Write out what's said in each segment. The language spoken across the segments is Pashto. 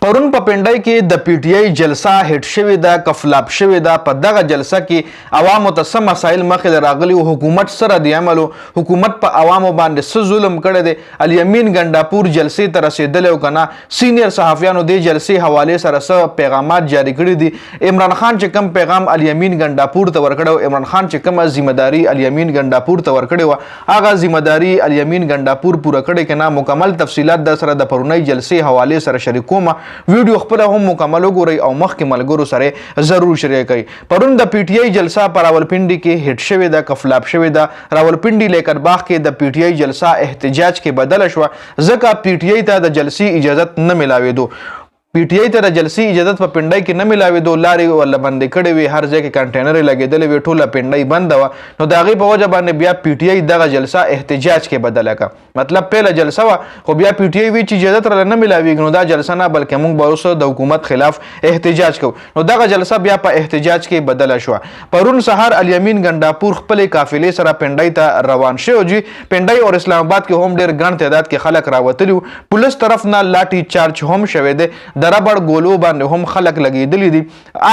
پرون په پنډای کې د پی ټی آی جلسه هټ شوې ده کفلاپ شوې ده. په دغه جلسه کې عوامو ته سم مسایل مخې راغلي او حکومت سره دی عملو حکومت په عوامو باندې څه ظلم کړی دی. الیمین ګنډاپور جلسې ته رسېدلی او کنه سینیر صحافیانو دې جلسې حوالې سره څه پیغامات جاری کړي دي. عمران خان چې کم پیغام الیمین ګنډاپور ته ورکړی و، عمران خان چې کومه ذمہداري الیمین ګنډاپور ته ورکړې وه، هغه ذمہداري الیمین ګنډاپور پوره کړې که نه. مکمل تفصیلات در سره د پرونۍ جلسې حوالې سره شریکوم. ویډیو خپل هم مکمل وګورئ او مخکې ملګرو سره ضرور شریک کړئ. پرون د پی ټی آی جلسه په راولپنډي کې هټ شوې ده، کفلاپ شوې ده. راولپنډي لیکرباغ کې د پی ټی آی جلسه احتجاج کې بدله شوه ځکه پی ټی آی ته د جلسې اجازت نه ملاوېدو. پی ټی آی ته د جلسې اجازت په پنډای کې نه ملاوېدو، لارې ورله بندې کړې وې، هر ځای کې کنټینرې لګېدلې وې، ټوله پنډای بنده وه. نو د هغې په وجه باندې بیا پی ټی آی دغه جلسه احتجاج کې بدله کړه. مطلب پیله جلسه وه خو بیا پی ټی آی وی چې اجازت راله نه ملاوېږي نو دا جلسه نه بلکې موږ به اوس د حکومت خلاف احتجاج کوو. نو دغه جلسه بیا په احتجاج کې بدله شوه. پرون سهار الیمین ګنډاپور خپلې قافلې سره پنډای ته روان شوی جي. پنډای او اسلام آباد کې هم ډېر ګڼ تعداد کې خلک راوتلي وو. پولیس طرف نه لاټي چارج هم شوی دی، د ربړ ګولو باندې هم خلک لګېدلي دي،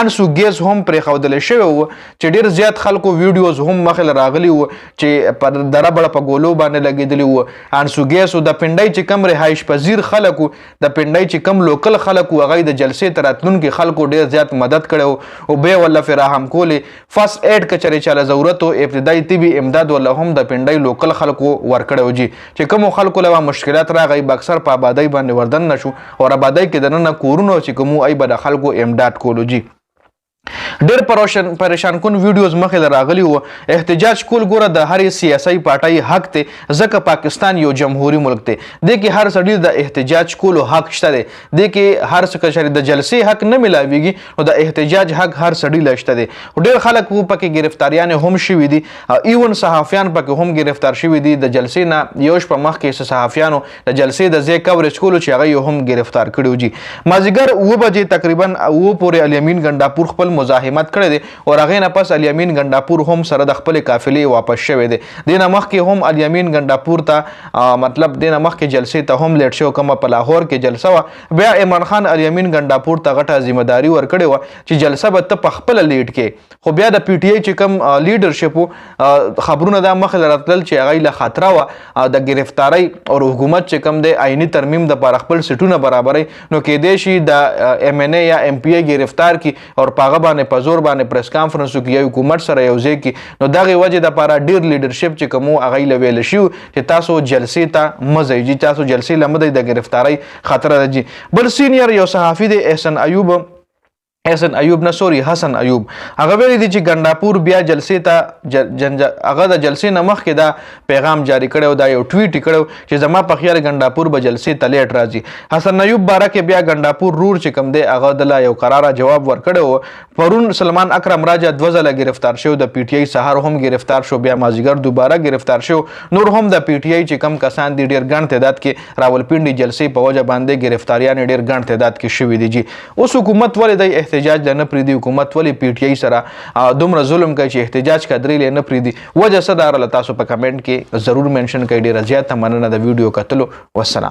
انسو ګیس هم پرېښودلی شوی و چې ډېر زیات خلکو ویډیوز هم مخې راغلي وو چې په د ربړ په ګولو باندې لګېدلي وو. انسو ګیس و د پنډۍ چې کم رهایش پذیر خلک وو، د پنډۍ چې کم لوکل خلک وو، هغوی د جلسې ته راتلونکي خلکو ډېر زیات مدد کړی و او بیا ورله فراهم کولې. فرسټ ایډ که چېرې چاله ضرورت و، ابتدایي طبي امداد ورله هم د پنډۍ لوکل خلکو ورکړی و جي. چې کومو خلکو له مشکلات راغی به اکثر په آبادۍ باندې وردن نه شو او آبادۍ کې دننه کورونه چې کومو ای به د خلکو امداد کولو جي. ډېر پریشان کن ویډیوز مخې راغلي وو. احتجاج کول ګوره د هرې سیاسي پارټۍ حق دی ځکه پاکستان یو جمهوري ملک دی. دې کې هر سړي د احتجاج کولو حق شته دی. دې کې هر څه که چېرې د جلسې حق نه میلاویږي نو د احتجاج حق هر سړي له شته دی. ډېر خلک پکې ګرفتاریانې هم شوي دي، ایون صحافیان پکې هم ګرفتار شوي دي. د جلسې نه یو شپه مخکې صحافیانو د جلسې د ځای کورج کولو چې هغه یې هم ګرفتار کړي وو جي. مازدیګر 9 بجې تقریبا 9 پورې الیمین ګنډاپور خپل مزاحمت کړی دی او هغې نه پس الیمین ګنډاپور هم سره د خپلې قافلې واپس شوی دی. دې نه مخکې هم الیمین ګنډاپور ته مطلب دې نه مخکې جلسې ته هم لیټ شو، کومه په لاهور کې جلسه وه. بیا عمران خان الیمین ګنډاپور ته غټه ذمہداري ورکړې وه چې جلسه به ته په خپله لیډ کې. خو بیا د پی ټی آی چې کوم لیډرشپ و خبرونه دا مخې راتلل چې هغوی له خطره وه د ګرفتارۍ او حکومت چې کوم دی آئیني ترمیم دپاره خپل سیټونه برابروي نو کیدای شي د ایم این ای یا ایم پی آی ګرفتار کی او په هغه باندې په زور باندې پریس کانفرنس وکړي یا حکومت سره یو ځای کړي. نو دغې وجې دپاره ډېر لیډرشپ چې کوم وو هغوی له ویله شوي چې تاسو جلسې ته مه ځئ جي، تاسو جلسې له مه ځئ، د ګرفتارۍ خطره ده جي. بل سینیر یو صحافي دی حسن ایوب حسن ایوب هغه ویلي دي چې ګنډاپور بیا جلسې ته هغه د جلسې نه مخکې دا پیغام جاری کړی او دا یو ټویټ یې کړی چې زما په خیال ګنډاپور به جلسې ته لیټ راځي. حسن ایوب باره کې بیا ګنډاپور رور چې کوم دی هغه دله یو قراره جواب ورکړی و. پرون سلمان اکرم راجا 2 ځله ګرفتار شو، د پی ټی آی سهار هم ګرفتار شو، بیا مازدیګر دوباره ګرفتار شو. نور هم د پی ټی آی چې کم کسان دي ډېر ګڼ تعداد کې راولپنډي جلسې په وجه باندې ګرفتاریانې ډېر ګڼ تعداد کې شوي دي جي. اوس حکومت ولې دی احتجاج نه پرېږدي؟ حکومت ولې پی ټی آی سره دومره ظلم کوي چې احتجاج کدرې نه پرېږدي؟ وجه څه ده تاسو په کمنټ کې ضرور منشن کړئ. ډېره زیاته مننه د ویډیو کتلو. والسلام.